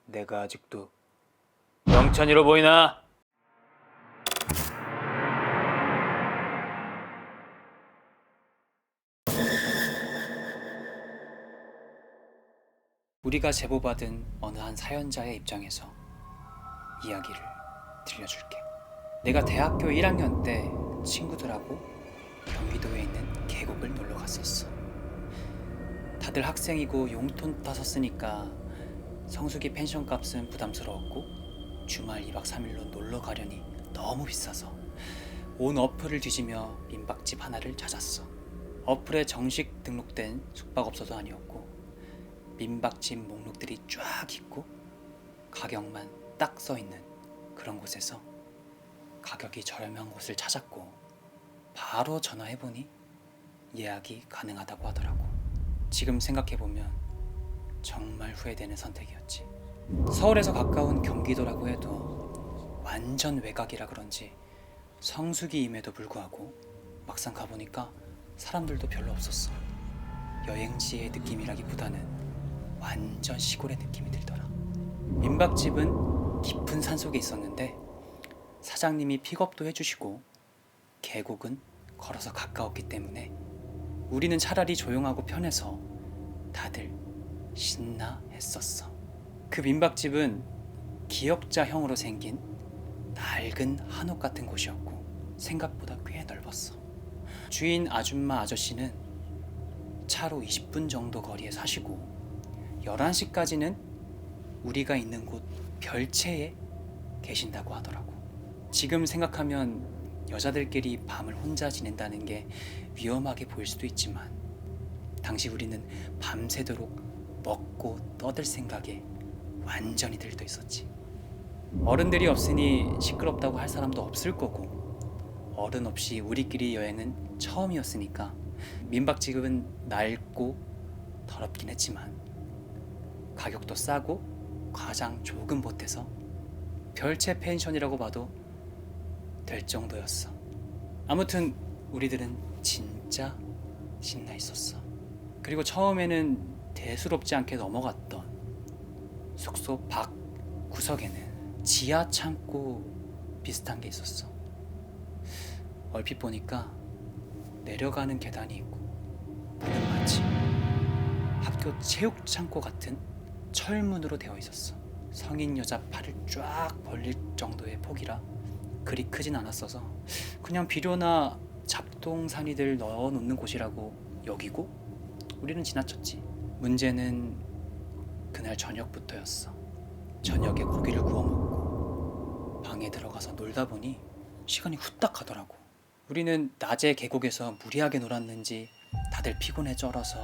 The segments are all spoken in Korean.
내가 아직도 영찬이로 보이나? 우리가 제보받은 어느 한 사연자의 입장에서 이야기를 들려줄게. 내가 대학교 1학년 때 친구들하고 경기도에 있는 계곡을 놀러 갔었어. 다들 학생이고 용돈 따서 쓰니까 성수기 펜션 값은 부담스러웠고 주말 2박 3일로 놀러 가려니 너무 비싸서 온 어플을 뒤지며 민박집 하나를 찾았어. 어플에 정식 등록된 숙박업소도 아니었고 민박집 목록들이 쫙 있고 가격만 딱 써있는 그런 곳에서 가격이 저렴한 곳을 찾았고 바로 전화해보니 예약이 가능하다고 하더라고. 지금 생각해보면 정말 후회되는 선택이었지. 서울에서 가까운 경기도라고 해도 완전 외곽이라 그런지 성수기임에도 불구하고 막상 가보니까 사람들도 별로 없었어. 여행지의 느낌이라기보다는 완전 시골의 느낌이 들더라. 민박집은 깊은 산속에 있었는데 사장님이 픽업도 해주시고 계곡은 걸어서 가까웠기 때문에 우리는 차라리 조용하고 편해서 다들 신나 했었어. 그 민박집은 기역자형으로 생긴 낡은 한옥 같은 곳이었고 생각보다 꽤 넓었어. 주인 아줌마 아저씨는 차로 20분 정도 거리에 사시고 11시까지는 우리가 있는 곳 별채에 계신다고 하더라고. 지금 생각하면 여자들끼리 밤을 혼자 지낸다는 게 위험하게 보일 수도 있지만 당시 우리는 밤새도록 먹고 떠들 생각에 완전히 들떠 있었지. 어른들이 없으니 시끄럽다고 할 사람도 없을 거고 어른 없이 우리끼리 여행은 처음이었으니까 민박집은 낡고 더럽긴 했지만 가격도 싸고 과장 조금 보태서 별채 펜션이라고 봐도 될 정도였어. 아무튼 우리들은 진짜 신나 있었어. 그리고 처음에는 대수롭지 않게 넘어갔던 숙소 밖 구석에는 지하 창고 비슷한 게 있었어. 얼핏 보니까 내려가는 계단이 있고 문은 마치 학교 체육 창고 같은 철문으로 되어 있었어. 성인 여자 팔을 쫙 벌릴 정도의 폭이라 그리 크진 않았어서 그냥 비료나 잡동사니들 넣어놓는 곳이라고 여기고 우리는 지나쳤지. 문제는 그날 저녁부터였어. 저녁에 고기를 구워 먹고 방에 들어가서 놀다 보니 시간이 후딱 가더라고. 우리는 낮에 계곡에서 무리하게 놀았는지 다들 피곤해 쩔어서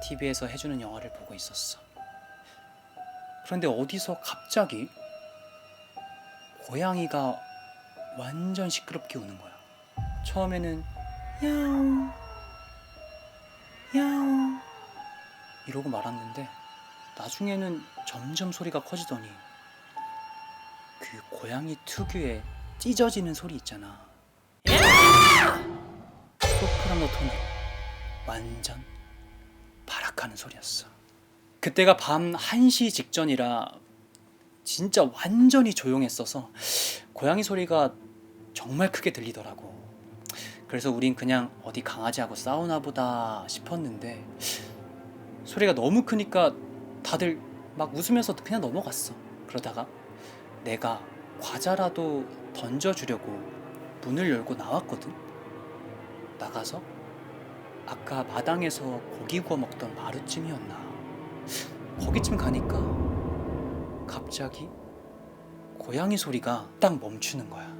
TV에서 해주는 영화를 보고 있었어. 그런데 어디서 갑자기 고양이가 완전 시끄럽게 우는 거야. 처음에는 야옹 야옹 이러고 말았는데 나중에는 점점 소리가 커지더니 그 고양이 특유의 찢어지는 소리 있잖아. 소프라노 톤으로 완전 발악하는 소리였어. 그때가 밤 1시 직전이라 진짜 완전히 조용했어서 고양이 소리가 정말 크게 들리더라고. 그래서 우린 그냥 어디 강아지하고 싸우나 보다 싶었는데 소리가 너무 크니까 다들 막 웃으면서 그냥 넘어갔어. 그러다가 내가 과자라도 던져주려고 문을 열고 나왔거든. 나가서 아까 마당에서 고기 구워 먹던 마루쯤이었나 거기쯤 가니까 갑자기 고양이 소리가 딱 멈추는 거야.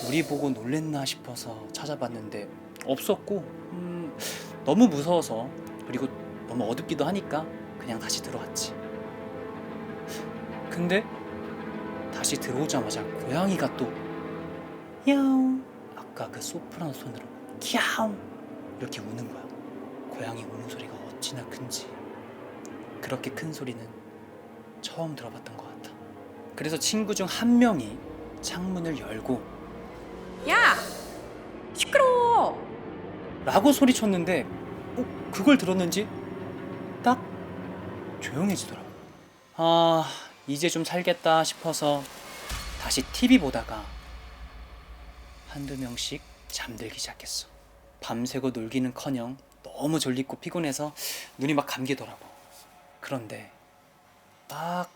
우리 보고 놀랬나 싶어서 찾아봤는데 없었고 너무 무서워서 그리고 너무 어둡기도 하니까 그냥 다시 들어왔지. 근데 다시 들어오자마자 고양이가 또 야옹 아까 그 소프라노 톤으로 캬옹 이렇게 우는 거야. 고양이 우는 소리가 어찌나 큰지 그렇게 큰 소리는 처음 들어봤던 것 같아. 그래서 친구 중 한 명이 창문을 열고 야! 시끄러워! 라고 소리쳤는데 그걸 들었는지 딱 조용해지더라고. 이제 좀 살겠다 싶어서 다시 TV 보다가 한두 명씩 잠들기 시작했어. 밤새고 놀기는커녕 너무 졸리고 피곤해서 눈이 막 감기더라고. 그런데 막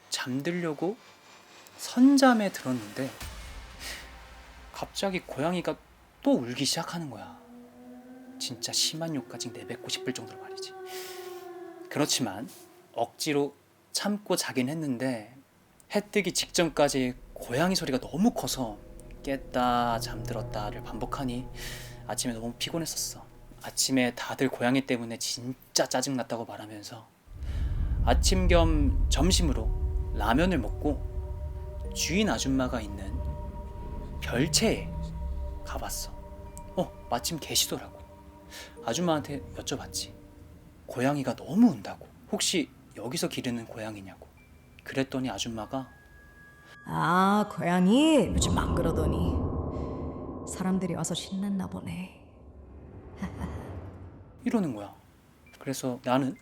잠들려고 선잠에 들었는데 갑자기 고양이가 또 울기 시작하는 거야. 진짜 심한 욕까지 내뱉고 싶을 정도로 말이지. 그렇지만 억지로 참고 자긴 했는데 해 뜨기 직전까지 고양이 소리가 너무 커서 깼다 잠들었다를 반복하니 아침에 너무 피곤했었어. 아침에 다들 고양이 때문에 진짜 짜증났다고 말하면서 아침 겸 점심으로 라면을 먹고 주인 아줌마가 있는 별채에 가봤어. 마침 계시더라고. 아줌마한테 여쭤봤지. 고양이가 너무 운다고. 혹시 여기서 기르는 고양이냐고. 그랬더니 아줌마가 아, 고양이 요즘 막 그러더니 사람들이 와서 신났나 보네. 이러는 거야. 그래서 나는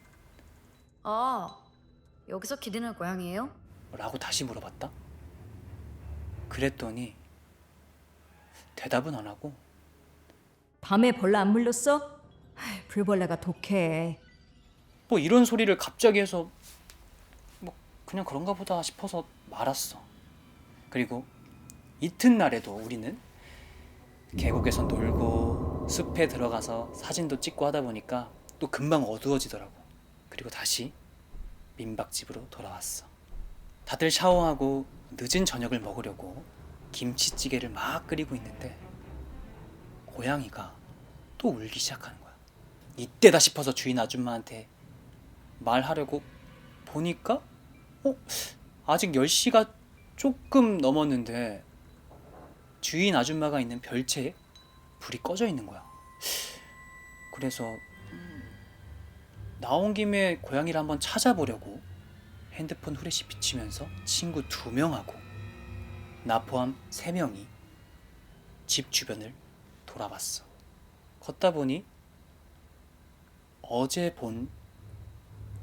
아, 여기서 기르는 고양이에요? 라고 다시 물어봤다. 그랬더니 대답은 안 하고 밤에 벌레 안 물렸어? 불벌레가 독해. 뭐 이런 소리를 갑자기 해서 뭐 그냥 그런가 보다 싶어서 말았어. 그리고 이튿날에도 우리는 계곡에서 놀고 숲에 들어가서 사진도 찍고 하다 보니까 또 금방 어두워지더라고. 그리고 다시 민박집으로 돌아왔어. 다들 샤워하고 늦은 저녁을 먹으려고 김치찌개를 막 끓이고 있는데 고양이가 또 울기 시작하는 거야. 이때다 싶어서 주인 아줌마한테 말하려고 보니까 아직 10시가 조금 넘었는데 주인 아줌마가 있는 별채에 불이 꺼져 있는 거야. 그래서 나온 김에 고양이를 한번 찾아보려고 핸드폰 후레쉬 비치면서 친구 2명하고 나 포함 3명이 집 주변을 돌아봤어. 걷다 보니 어제 본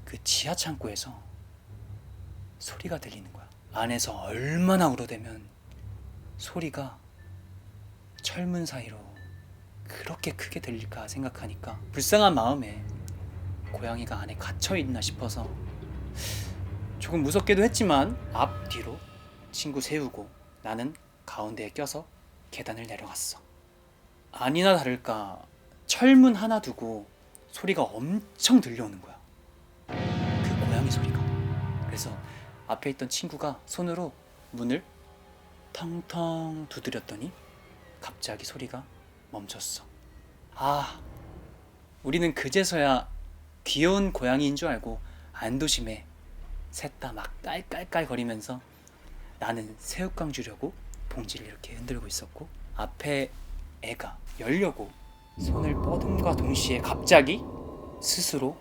그 지하 창고에서 소리가 들리는 거야. 안에서 얼마나 울어대면 소리가 철문 사이로 그렇게 크게 들릴까 생각하니까 불쌍한 마음에 고양이가 안에 갇혀있나 싶어서 조금 무섭기도 했지만 앞뒤로 친구 세우고 나는 가운데에 껴서 계단을 내려갔어. 아니나 다를까 철문 하나 두고 소리가 엄청 들려오는 거야. 그 고양이 소리가. 그래서 앞에 있던 친구가 손으로 문을 텅텅 두드렸더니 갑자기 소리가 멈췄어. 우리는 그제서야 귀여운 고양이인 줄 알고 안도심에 셋 다 막 깔깔깔 거리면서 나는 새우깡 주려고 봉지를 이렇게 흔들고 있었고 앞에 애가 열려고 손을 뻗음과 동시에 갑자기 스스로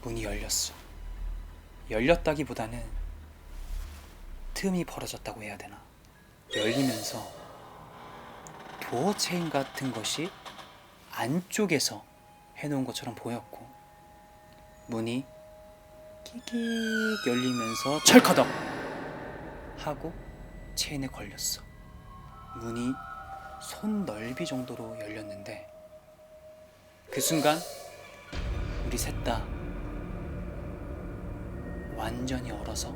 문이 열렸어. 열렸다기보다는 틈이 벌어졌다고 해야 되나. 열리면서 도어 체인 같은 것이 안쪽에서 해놓은 것처럼 보였고 문이 끼익 열리면서 철커덕 하고 체인에 걸렸어. 문이 손 넓이 정도로 열렸는데 그 순간 우리 셋 다 완전히 얼어서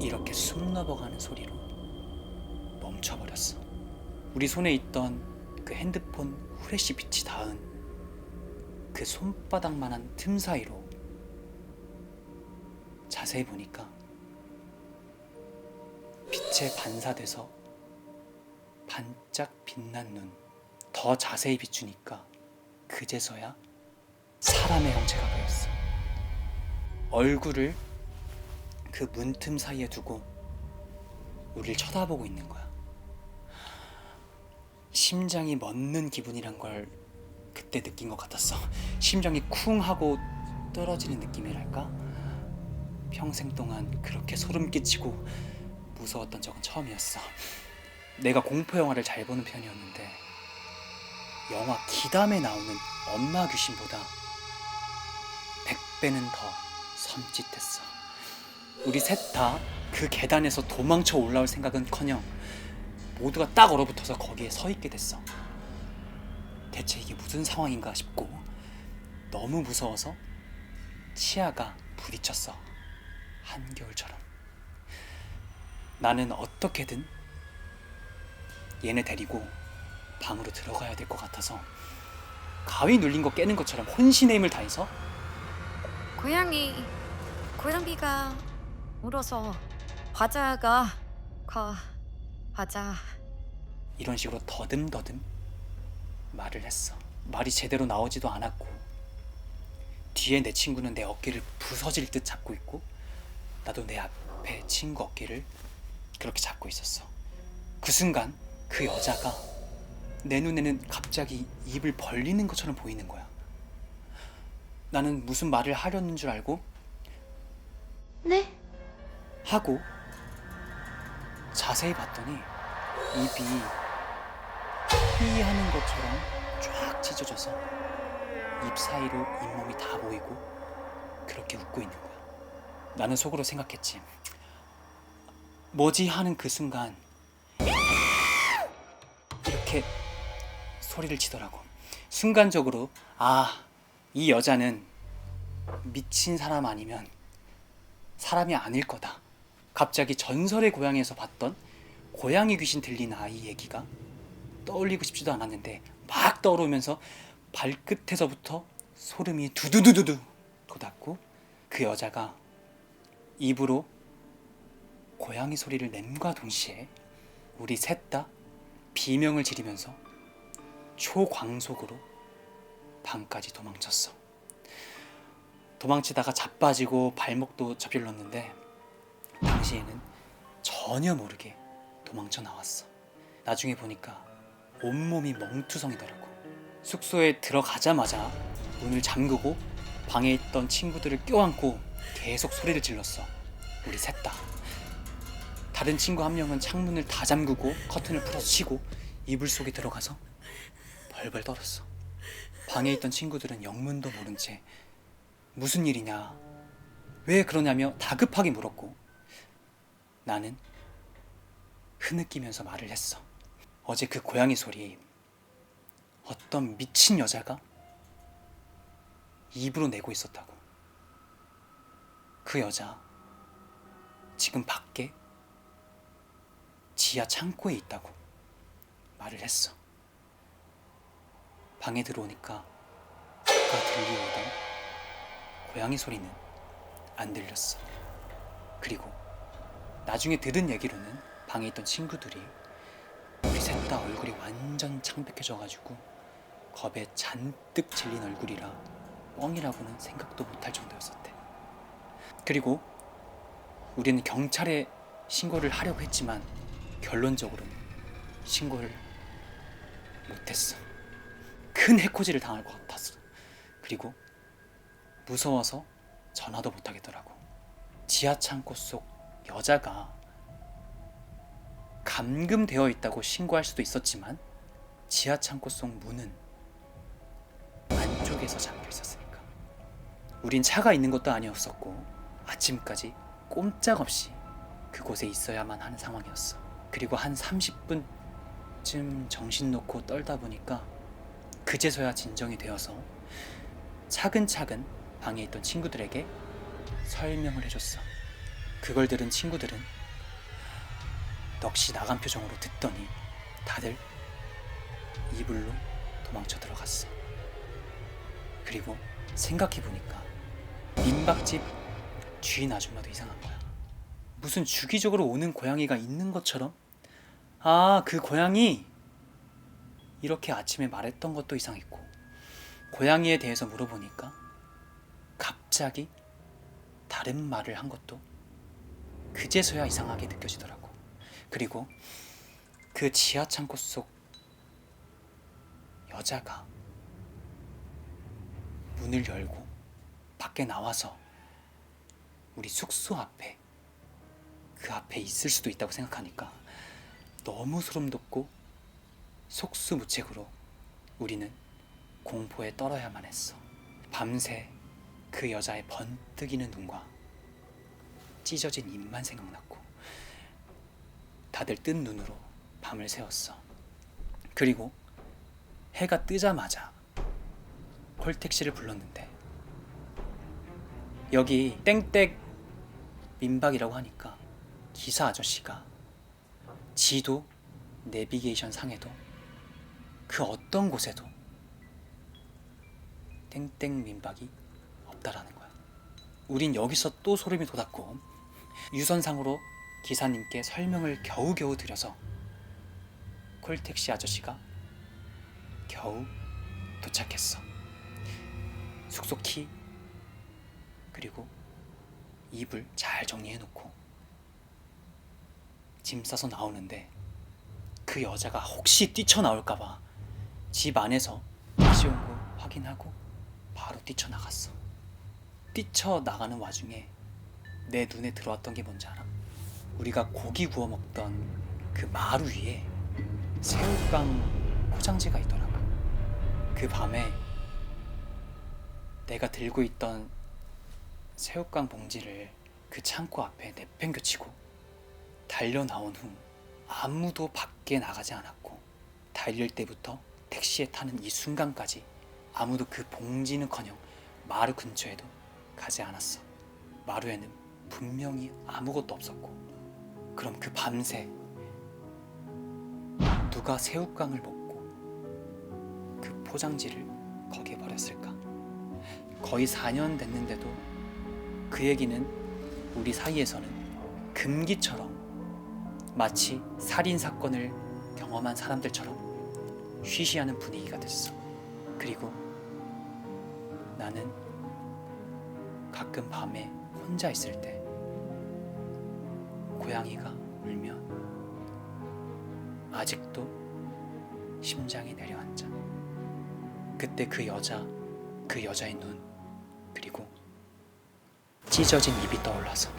이렇게 숨 넘어가는 소리로 멈춰버렸어. 우리 손에 있던 그 핸드폰 후레쉬 빛이 닿은 그 손바닥만한 틈 사이로 자세히 보니까 빛에 반사돼서 반짝 빛난 눈. 더 자세히 비추니까 그제서야 사람의 형체가 보였어. 얼굴을 그 문틈 사이에 두고 우리를 쳐다보고 있는 거야. 심장이 멎는 기분이란 걸 그때 느낀 것 같았어. 심장이 쿵 하고 떨어지는 느낌이랄까? 평생 동안 그렇게 소름 끼치고 무서웠던 적은 처음이었어. 내가 공포 영화를 잘 보는 편이었는데 영화 기담에 나오는 엄마 귀신보다 100배는 더 섬찟했어. 우리 셋 다 그 계단에서 도망쳐 올라올 생각은커녕 모두가 딱 얼어붙어서 거기에 서 있게 됐어. 대체 이게 무슨 상황인가 싶고 너무 무서워서 치아가 부딪혔어. 한겨울처럼. 나는 어떻게든 얘네 데리고 방으로 들어가야 될 것 같아서 가위 눌린 거 깨는 것처럼 혼신의 힘을 다해서 고양이가 울어서 과자 이런 식으로 더듬더듬 말을 했어. 말이 제대로 나오지도 않았고 뒤에 내 친구는 내 어깨를 부서질 듯 잡고 있고 나도 내 앞에 친구 어깨를 그렇게 잡고 있었어. 그 순간 그 여자가 내 눈에는 갑자기 입을 벌리는 것처럼 보이는 거야. 나는 무슨 말을 하려는 줄 알고 네? 하고 자세히 봤더니 입이 히 하는 것처럼 쫙 찢어져서 입 사이로 잇몸이 다 보이고 그렇게 웃고 있는 거야. 나는 속으로 생각했지. 뭐지 하는 그 순간 이렇게 소리를 치더라고. 순간적으로 이 여자는 미친 사람 아니면 사람이 아닐 거다. 갑자기 전설의 고향에서 봤던 고양이 귀신 들린 아이 얘기가 떠올리고 싶지도 않았는데 막 떠오르면서 발끝에서부터 소름이 두두두두두 돋았고 그 여자가 입으로 고양이 소리를 낸과 동시에 우리 셋 다 비명을 지르면서 초광속으로 방까지 도망쳤어. 도망치다가 자빠지고 발목도 저질렀는데 당시에는 전혀 모르게 도망쳐 나왔어. 나중에 보니까 온몸이 멍투성이더라고. 숙소에 들어가자마자 문을 잠그고 방에 있던 친구들을 껴안고 계속 소리를 질렀어. 우리 셋 다. 다른 친구 한 명은 창문을 다 잠그고 커튼을 풀어치고 이불 속에 들어가서 벌벌 떨었어. 방에 있던 친구들은 영문도 모른 채 무슨 일이냐, 왜 그러냐며 다급하게 물었고 나는 흐느끼면서 말을 했어. 어제 그 고양이 소리 어떤 미친 여자가 입으로 내고 있었다고. 그 여자 지금 밖에 지하 창고에 있다고 말을 했어. 방에 들어오니까 아까 들려오던 고양이 소리는 안 들렸어. 그리고 나중에 들은 얘기로는 방에 있던 친구들이 우리 셋 다 얼굴이 완전 창백해져가지고 겁에 잔뜩 질린 얼굴이라 뻥이라고는 생각도 못할 정도였었대. 그리고 우리는 경찰에 신고를 하려고 했지만 결론적으로는 신고를 못했어. 큰 해코지를 당할 것 같았어. 그리고 무서워서 전화도 못하겠더라고. 지하 창고 속 여자가 감금되어 있다고 신고할 수도 있었지만 지하 창고 속 문은 안쪽에서 잠겨 있었으니까. 우린 차가 있는 것도 아니었었고 아침까지 꼼짝없이 그곳에 있어야만 하는 상황이었어. 그리고 한 30분쯤 정신 놓고 떨다 보니까 그제서야 진정이 되어서 차근차근 방에 있던 친구들에게 설명을 해줬어. 그걸 들은 친구들은 넋이 나간 표정으로 듣더니 다들 이불로 도망쳐 들어갔어. 그리고 생각해보니까 민박집 주인 아줌마도 이상한 거야. 무슨 주기적으로 오는 고양이가 있는 것처럼 그 고양이 이렇게 아침에 말했던 것도 이상했고 고양이에 대해서 물어보니까 갑자기 다른 말을 한 것도 그제서야 이상하게 느껴지더라고. 그리고 그 지하 창고 속 여자가 문을 열고 밖에 나와서 우리 숙소 앞에 그 앞에 있을 수도 있다고 생각하니까 너무 소름 돋고 속수무책으로 우리는 공포에 떨어야만 했어. 밤새 그 여자의 번뜩이는 눈과 찢어진 입만 생각났고 다들 뜬 눈으로 밤을 새웠어. 그리고 해가 뜨자마자 콜택시를 불렀는데 여기 땡땡 민박이라고 하니까 기사 아저씨가 지도 내비게이션 상에도 그 어떤 곳에도 땡땡 민박이 없다라는 거야. 우린 여기서 또 소름이 돋았고 유선상으로 기사님께 설명을 겨우겨우 드려서 콜택시 아저씨가 겨우 도착했어. 숙소 키 그리고 이불 잘 정리해놓고 짐 싸서 나오는데 그 여자가 혹시 뛰쳐나올까봐 집 안에서 택시 온 거 확인하고 바로 뛰쳐나갔어. 뛰쳐나가는 와중에 내 눈에 들어왔던 게 뭔지 알아? 우리가 고기 구워 먹던 그 마루 위에 새우깡 포장지가 있더라고. 그 밤에 내가 들고 있던 새우깡 봉지를 그 창고 앞에 내팽겨치고 달려 나온 후 아무도 밖에 나가지 않았고 달릴 때부터 택시에 타는 이 순간까지 아무도 그 봉지는커녕 마루 근처에도 가지 않았어. 마루에는 분명히 아무것도 없었고 그럼 그 밤새 누가 새우깡을 먹고 그 포장지를 거기에 버렸을까? 거의 4년 됐는데도 그 얘기는 우리 사이에서는 금기처럼 마치 살인사건을 경험한 사람들처럼 쉬쉬하는 분위기가 됐어. 그리고 나는 가끔 밤에 혼자 있을 때 고양이가 울면 아직도 심장이 내려앉아. 그때 그 여자의 눈 그리고 찢어진 입이 떠올라서